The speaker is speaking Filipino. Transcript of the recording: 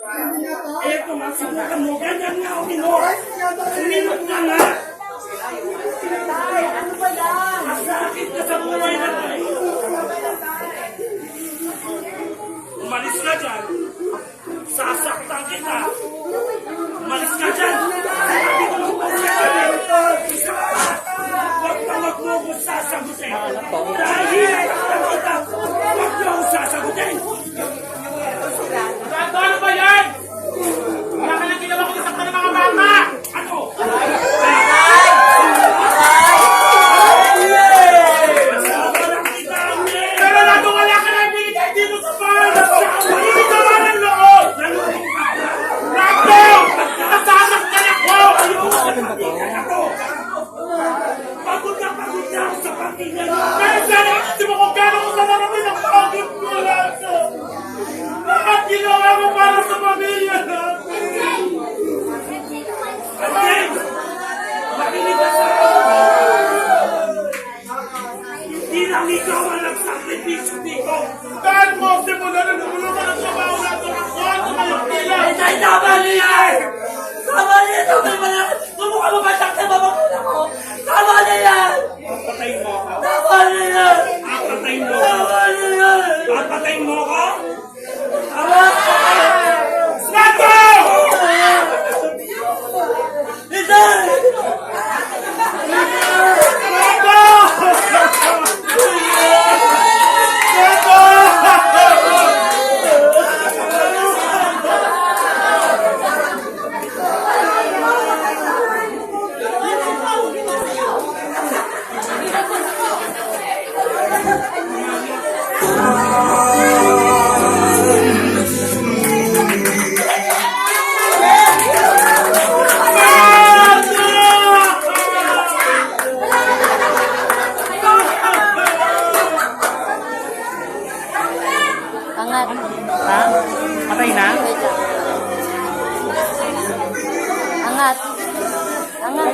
Eto nga, subukan mo. Ganyan nga, uminot. Uminot na nga. Ano ba yan? Masakit ka sa buhay na tayo. Umalis ka dyan. Sasaktan kita. Umalis ka dyan. Sabi ko lang umalis ka dyan. Isa pa. Huwag na wag mo ko sasagutin. Dahil kita. Huwag mo ko sasagutin. Ano ba yan? Wala ka nang ginawa kung isang ng mga bata! Ano? Pero nato wala ka nang binigay dito sa bahay! Hindi ka ba ng loob? Nato! Nasasaktan ako! Pagod na ako sa pamilya niyo. Pero sana kasi mo kung gano'n ko sa narating ang pagod ko nato! Lahat ginawa mo para sa pamilya natin! Ate! Makinig ka sa akin. Hindi lang ikaw ang nagsakripisyo dito. Dahil mo, simula na lumulungan ang trabaho natin ako at tumayok nila! Ay, tama niya eh! Tama niya! Tama niya! Sumukha mo ba siya sa babakuna ko? Tama niya yan! Patayin mo ako! Tama niya yan! Patayin mo! Tama niya yan! Patayin mo ako! Tama! Nato! Isay! Nato! Angat. Ha? Patay na? Wait lang. Angat. Angat.